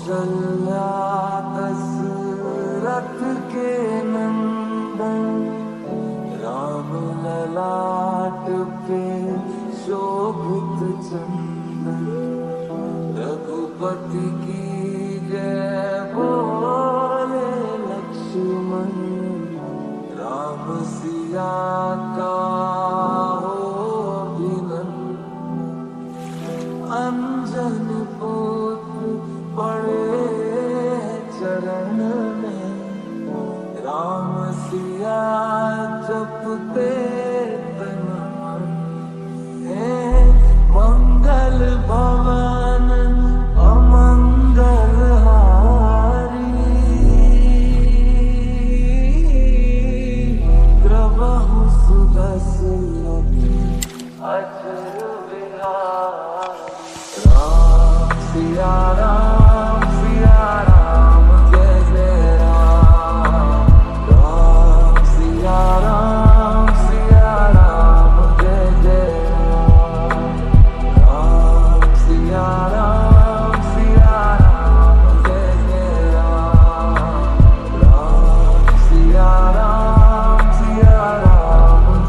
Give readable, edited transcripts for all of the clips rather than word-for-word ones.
कौशल्या दशरथ के नंदन, राम ललाट पे शोभित चंदन। रघुपति की जय बोले लक्ष्मण, राम सिया का हो अभिनंदन। अंजन पुत्र पड़े चरण में, राम सिया जपते तन मन। हे मंगल भवन अमंगल हारी, प्रभु सुदशरथ अचर विहारी। राम सिया राम जय जय राम। राम सिया राम जय जय राम। राम सिया राम जय जय राम। राम सिया राम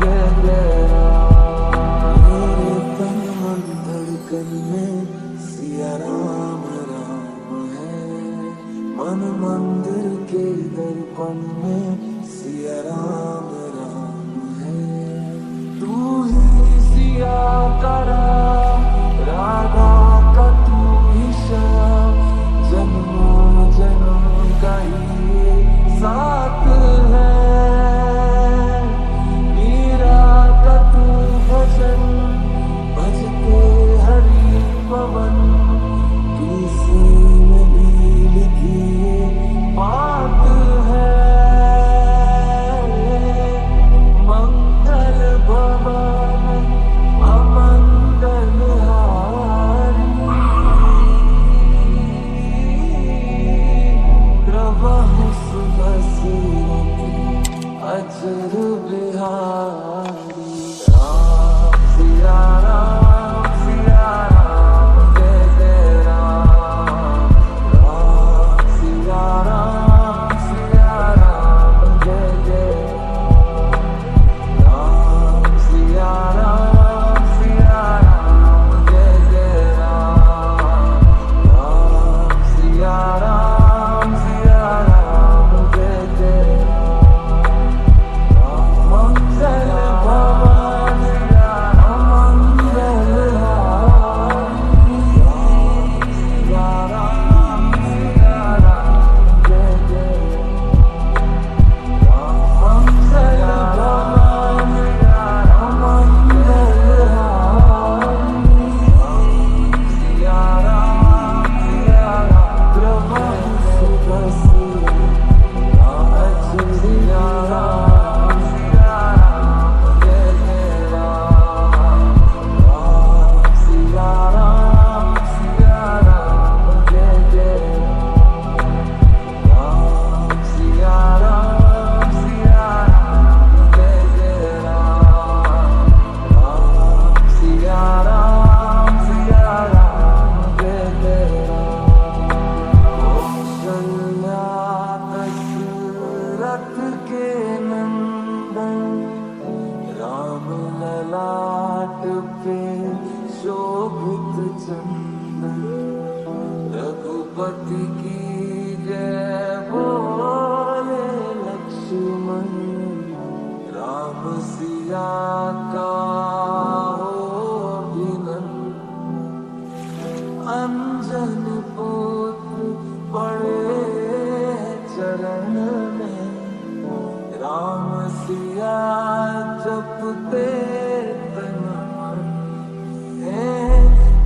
जय जय राम। मेरे तन मन धड़कन में सिया राम राम है, मन मंदिर के दर्पण में सिया राम राम है। तू ही सिया का राम, राधा का तू ही श्याम, जन्मों जन्म का ये साथ है। मीरा का तू भजन, भजते हरि पवन, किसी में भी लिखी ये बात है। मंगल भवन अमंगल हारी, प्रभु सुदशरथ अचर बिहारी। राम सिया राम जय जय राम। राम सिया राम जय जय राम। राम सिया राम जय जय राम। राम सिया राम जय जय राम। मंगल भवन अमंगल हारी, सिया राम जय जय राम। मंगल भवन अमंगल हारी, सिया राम प्रभु सुदशरथ अचर बिहारी। जय जय राम। राम सिया राम जय जय राम। राम सिया राम जय जय राम। राम सिया राम जय जय राम। कौशल्या दशरथ के नंदन, राम ललाट पे शोभित चंदन। रघुपति की जय बोले लक्ष्मण, राम सिया का हो अभिनंदन। अंजन पुत्र पड़े चरण में, राम सिया जपते तन मन। हे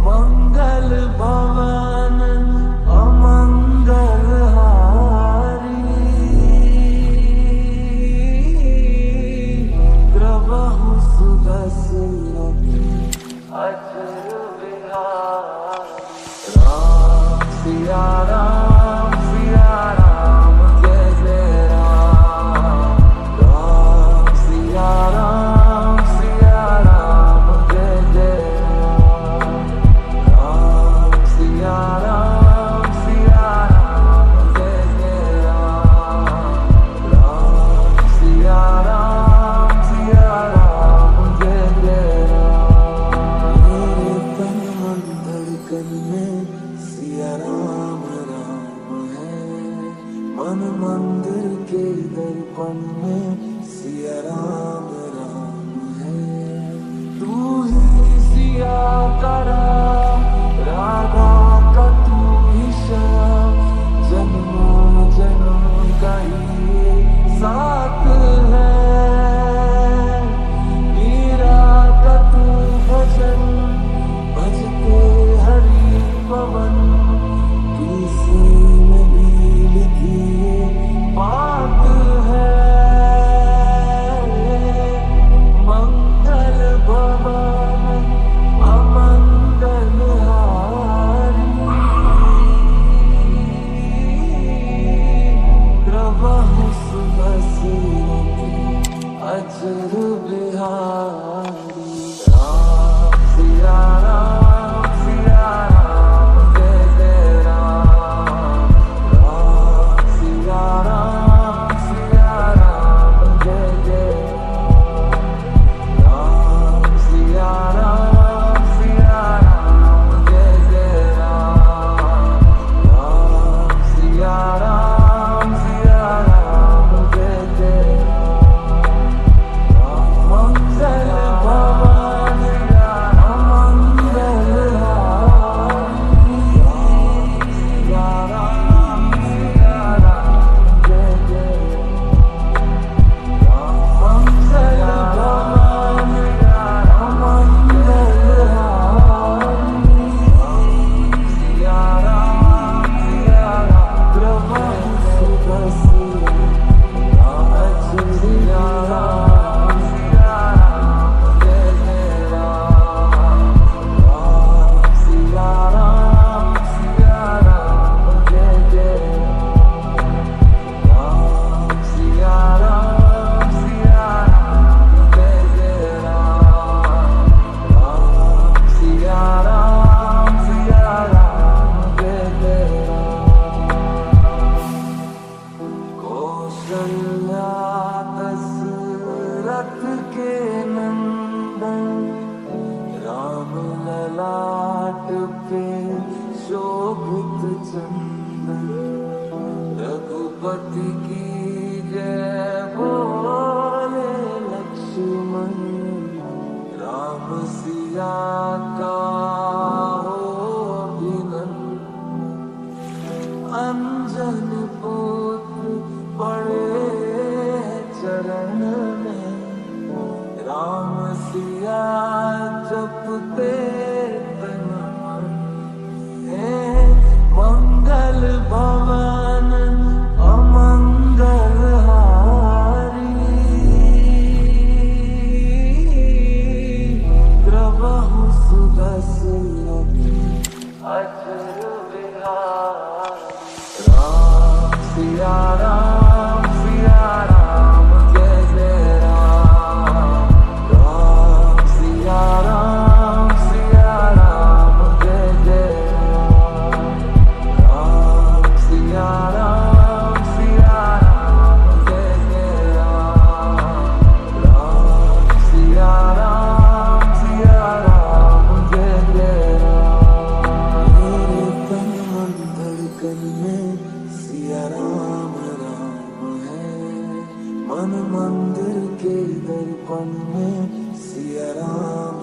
मंगल भवन अमंगल हारी, प्रभु सुदशरथ अचर बिहारी। राम सिया राम जय जय राम। राम सिया राम जय जय राम। राम सिया राम सिया राम राम है। मन मंदिर के दर्पण में सिया राम राम है। तू ही सिया का राम, राधा का तू ही श्याम, जन्मों जन्म का ये साथ है। मीरा का तू भजन, भजते हरि पवन, किसी ने भी लिखी ये बात है। मंगल भवन अमंगल हारी, प्रभु सुबह अजर बिहारी। राम सिया राम, सिया राम, जय जय राम। राम सिया राम, सिया राम, जय जय राम। राम सिया राम, सिया राम, जय जय राम। राम सिया राम, सिया राम, जय जय राम। मंगल भवन अमंगल हारी, सिया राम, सिया राम, जय जय राम। मंगल भवन अमंगल हारी, सिया राम, सिया राम, प्रभु सुबह सिया राम, सिया राम, जय जय राम। राम सिया राम, सिया राम, जय जय राम। राम सिया राम, सिया राम, जय जय राम। राम सिया राम, सिया राम, जय जय राम। कौशल्या दशरथ के नंदन, राम ललाट पे शोभित चंदन। रघुपति की जय बोले लक्ष्मण, राम सिया का हो अभिनंदन। अंजन पुत्र पड़े चरण में, राम सिया जपते तन मन। हे मंगल भवन अमंगल हारी, प्रभु सुदर्शन अजर बिहारी। राम सिया राम, सिया राम, जय जय राम। राम सिया राम, सिया राम, जय जय राम। राम सिया राम, सिया राम, जय जय राम। राम सिया राम, सिया राम, जय जय राम। मेरे तन मन धड़कन में सिया राम राम है। मन मंदिर के दर्पण में सिया राम